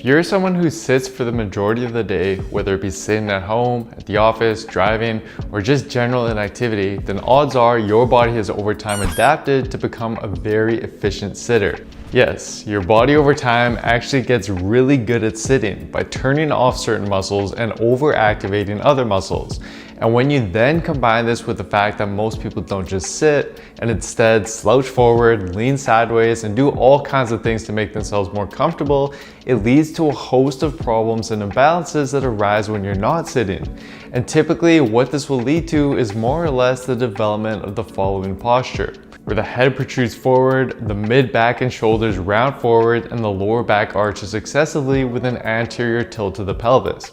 If you're someone who sits for the majority of the day, whether it be sitting at home, at the office, driving, or just general inactivity, then odds are your body has over time adapted to become a very efficient sitter. Yes, your body over time actually gets really good at sitting by turning off certain muscles and overactivating other muscles. And when you then combine this with the fact that most people don't just sit and instead slouch forward, lean sideways, and do all kinds of things to make themselves more comfortable, it leads to a host of problems and imbalances that arise when you're not sitting. And typically what this will lead to is more or less the development of the following posture, where the head protrudes forward, the mid back and shoulders round forward, and the lower back arches excessively with an anterior tilt to the pelvis.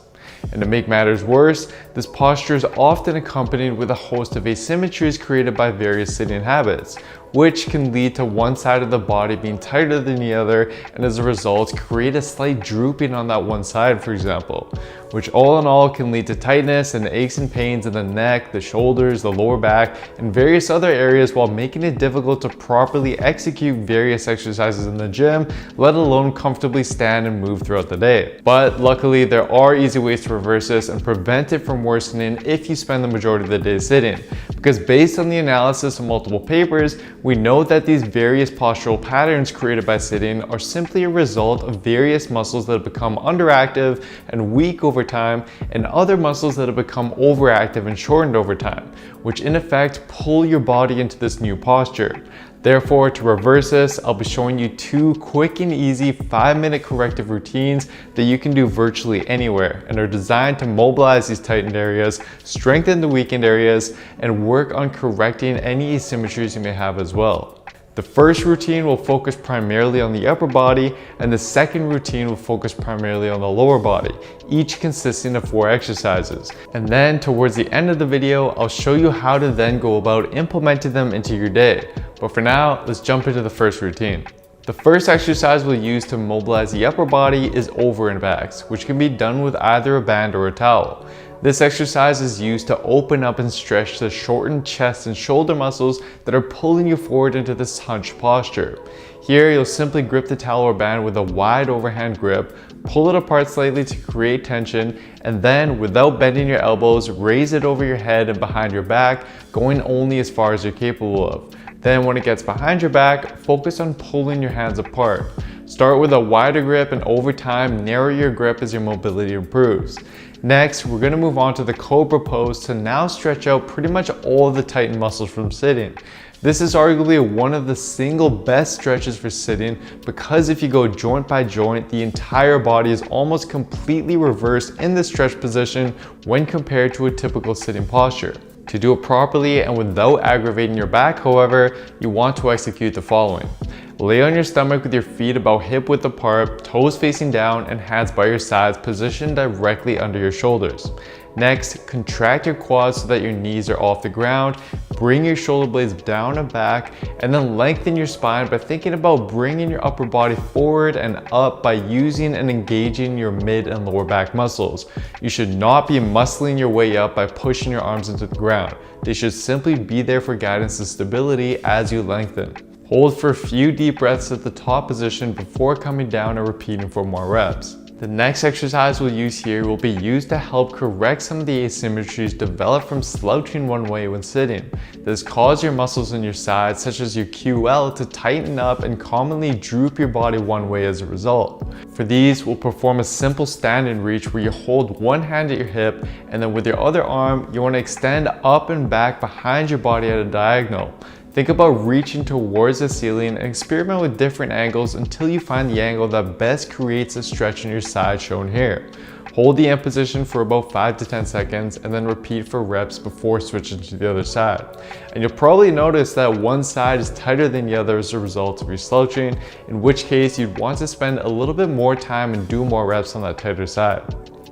And to make matters worse, this posture is often accompanied with a host of asymmetries created by various sitting habits, which can lead to one side of the body being tighter than the other, and as a result create a slight drooping on that one side, for example, which all in all can lead to tightness and aches and pains in the neck, the shoulders, the lower back, and various other areas, while making it difficult to properly execute various exercises in the gym, let alone comfortably stand and move throughout the day. But luckily there are easy ways to reverse this and prevent it from worsening if you spend the majority of the day sitting, because based on the analysis of multiple papers, we know that these various postural patterns created by sitting are simply a result of various muscles that have become underactive and weak over time, and other muscles that have become overactive and shortened over time, which in effect pull your body into this new posture. Therefore, to reverse this, I'll be showing you 2 quick and easy 5-minute corrective routines that you can do virtually anywhere and are designed to mobilize these tightened areas, strengthen the weakened areas, and work on correcting any asymmetries you may have as well. The first routine will focus primarily on the upper body, and the second routine will focus primarily on the lower body, each consisting of 4 exercises. And then towards the end of the video, I'll show you how to then go about implementing them into your day. But for now, let's jump into the first routine. The first exercise we'll use to mobilize the upper body is over and backs, which can be done with either a band or a towel. This exercise is used to open up and stretch the shortened chest and shoulder muscles that are pulling you forward into this hunched posture. Here, you'll simply grip the towel or band with a wide overhand grip, pull it apart slightly to create tension, and then, without bending your elbows, raise it over your head and behind your back, going only as far as you're capable of. Then when it gets behind your back, focus on pulling your hands apart. Start with a wider grip and over time, narrow your grip as your mobility improves. Next, we're going to move on to the cobra pose to now stretch out pretty much all of the tightened muscles from sitting. This is arguably one of the single best stretches for sitting, because if you go joint by joint, the entire body is almost completely reversed in the stretch position when compared to a typical sitting posture. To do it properly and without aggravating your back, however, you want to execute the following. Lay on your stomach with your feet about hip width apart, toes facing down, and hands by your sides positioned directly under your shoulders. Next, contract your quads so that your knees are off the ground, bring your shoulder blades down and back, and then lengthen your spine by thinking about bringing your upper body forward and up by using and engaging your mid and lower back muscles. You should not be muscling your way up by pushing your arms into the ground. They should simply be there for guidance and stability as you lengthen. Hold for a few deep breaths at the top position before coming down and repeating for more reps. The next exercise we'll use here will be used to help correct some of the asymmetries developed from slouching one way when sitting. This causes your muscles in your sides, such as your QL, to tighten up and commonly droop your body one way as a result. For these, we'll perform a simple standing reach where you hold one hand at your hip, and then with your other arm, you want to extend up and back behind your body at a diagonal. Think about reaching towards the ceiling and experiment with different angles until you find the angle that best creates a stretch in your side shown here. Hold the end position for about 5 to 10 seconds and then repeat for reps before switching to the other side. And you'll probably notice that one side is tighter than the other as a result of your slouching, in which case you'd want to spend a little bit more time and do more reps on that tighter side.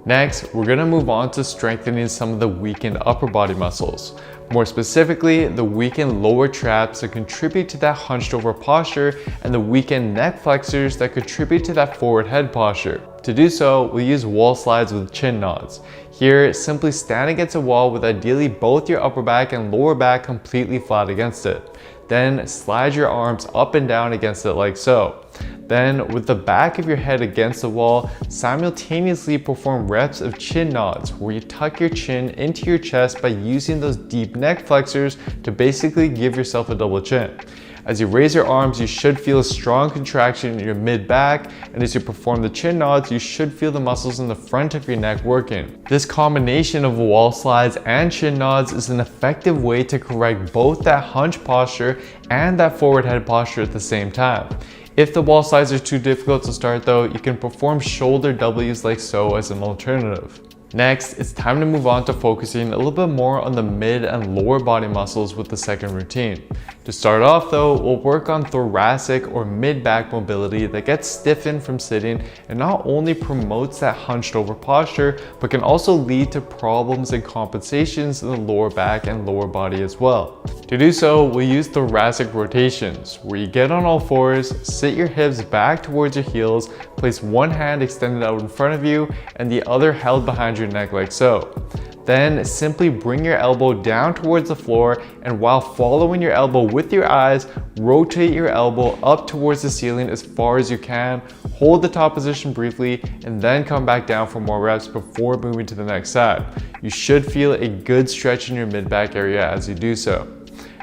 Next, we're going to move on to strengthening some of the weakened upper body muscles. More specifically, the weakened lower traps that contribute to that hunched over posture, and the weakened neck flexors that contribute to that forward head posture. To do so, we'll use wall slides with chin nods. Here, simply stand against a wall with ideally both your upper back and lower back completely flat against it. Then slide your arms up and down against it like so. Then, with the back of your head against the wall, simultaneously perform reps of chin nods, where you tuck your chin into your chest by using those deep neck flexors to basically give yourself a double chin. As you raise your arms, you should feel a strong contraction in your mid-back, and as you perform the chin nods, you should feel the muscles in the front of your neck working. This combination of wall slides and chin nods is an effective way to correct both that hunch posture and that forward head posture at the same time. If the wall slides are too difficult to start though, you can perform shoulder W's like so as an alternative. Next, it's time to move on to focusing a little bit more on the mid and lower body muscles with the second routine. To start off though, we'll work on thoracic or mid-back mobility that gets stiffened from sitting and not only promotes that hunched over posture, but can also lead to problems and compensations in the lower back and lower body as well. To do so, we'll use thoracic rotations, where you get on all fours, sit your hips back towards your heels, place one hand extended out in front of you and the other held behind your neck like so. Then simply bring your elbow down towards the floor, and while following your elbow with your eyes, rotate your elbow up towards the ceiling as far as you can. Hold the top position briefly and then come back down for more reps before moving to the next side. You should feel a good stretch in your mid-back area as you do so.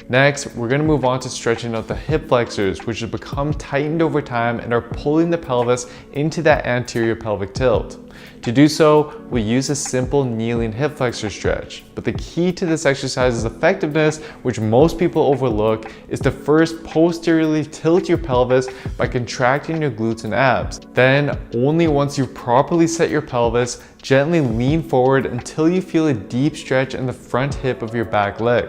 Next, we're going to move on to stretching out the hip flexors, which have become tightened over time and are pulling the pelvis into that anterior pelvic tilt. To do so, we use a simple kneeling hip flexor stretch. But the key to this exercise's effectiveness, which most people overlook, is to first posteriorly tilt your pelvis by contracting your glutes and abs. Then, only once you've properly set your pelvis, gently lean forward until you feel a deep stretch in the front hip of your back leg.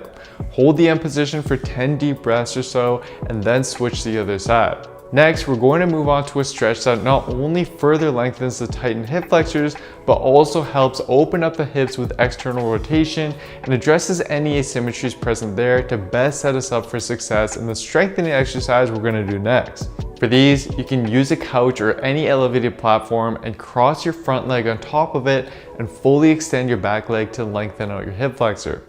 Hold the end position for 10 deep breaths or so, and then switch to the other side. Next, we're going to move on to a stretch that not only further lengthens the tightened hip flexors, but also helps open up the hips with external rotation and addresses any asymmetries present there to best set us up for success in the strengthening exercise we're going to do next. For these, you can use a couch or any elevated platform and cross your front leg on top of it and fully extend your back leg to lengthen out your hip flexor.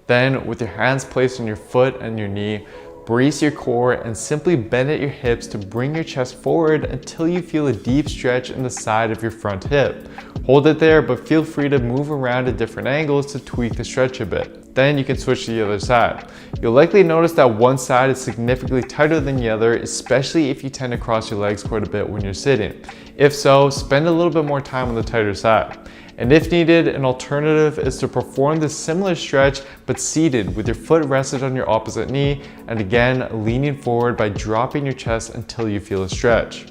Then, with your hands placed on your foot and your knee, brace your core and simply bend at your hips to bring your chest forward until you feel a deep stretch in the side of your front hip. Hold it there, but feel free to move around at different angles to tweak the stretch a bit. Then you can switch to the other side. You'll likely notice that one side is significantly tighter than the other, especially if you tend to cross your legs quite a bit when you're sitting. If so, spend a little bit more time on the tighter side. And if needed, an alternative is to perform this similar stretch but seated with your foot rested on your opposite knee, and again leaning forward by dropping your chest until you feel a stretch.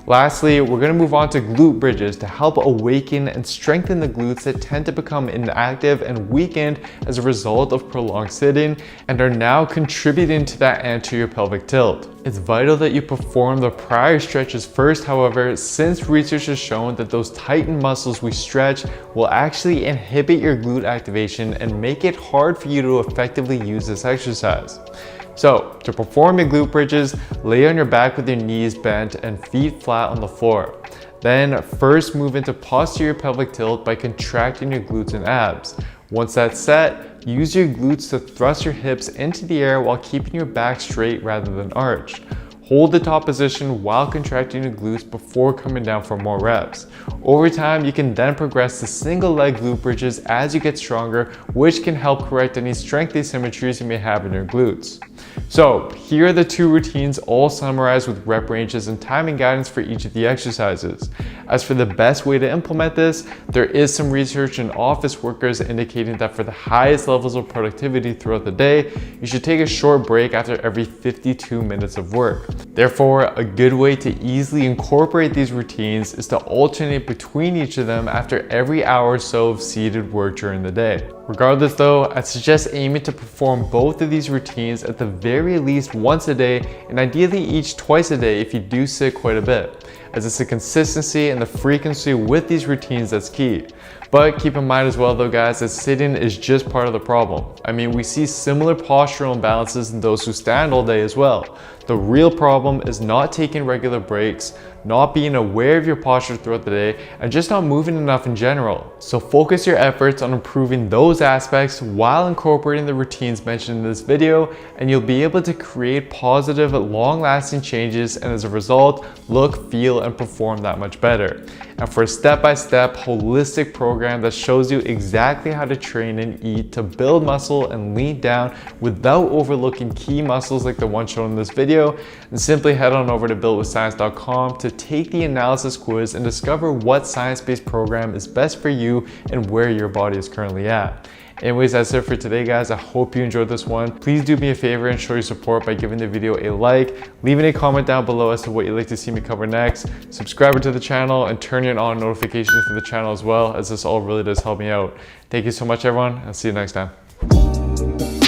Lastly, we're going to move on to glute bridges to help awaken and strengthen the glutes that tend to become inactive and weakened as a result of prolonged sitting and are now contributing to that anterior pelvic tilt. It's vital that you perform the prior stretches first, however, since research has shown that those tightened muscles we stretch will actually inhibit your glute activation and make it hard for you to effectively use this exercise. So, to perform your glute bridges, lay on your back with your knees bent and feet flat on the floor. Then, first move into posterior pelvic tilt by contracting your glutes and abs. Once that's set, use your glutes to thrust your hips into the air while keeping your back straight rather than arched. Hold the top position while contracting your glutes before coming down for more reps. Over time, you can then progress to single leg glute bridges as you get stronger, which can help correct any strength asymmetries you may have in your glutes. So here are the 2 routines, all summarized with rep ranges and timing guidance for each of the exercises. As for the best way to implement this, there is some research in office workers indicating that for the highest levels of productivity throughout the day, you should take a short break after every 52 minutes of work. Therefore, a good way to easily incorporate these routines is to alternate between each of them after every hour or so of seated work during the day. Regardless though, I'd suggest aiming to perform both of these routines at the very least once a day, and ideally each twice a day if you do sit quite a bit, as it's the consistency and the frequency with these routines that's key. But keep in mind as well though guys, that sitting is just part of the problem. I mean, we see similar postural imbalances in those who stand all day as well. The real problem is not taking regular breaks, not being aware of your posture throughout the day, and just not moving enough in general. So focus your efforts on improving those aspects while incorporating the routines mentioned in this video, and you'll be able to create positive, long-lasting changes, and as a result, look, feel, and perform that much better. And for a step-by-step holistic program that shows you exactly how to train and eat to build muscle and lean down without overlooking key muscles like the one shown in this video, then simply head on over to builtwithscience.com to take the analysis quiz and discover what science-based program is best for you and where your body is currently at. Anyways, that's it for today, guys. I hope you enjoyed this one. Please do me a favor and show your support by giving the video a like, leaving a comment down below as to what you'd like to see me cover next, subscribe to the channel, and turning on notifications for the channel as well, as this all really does help me out. Thank you so much, everyone. I'll see you next time.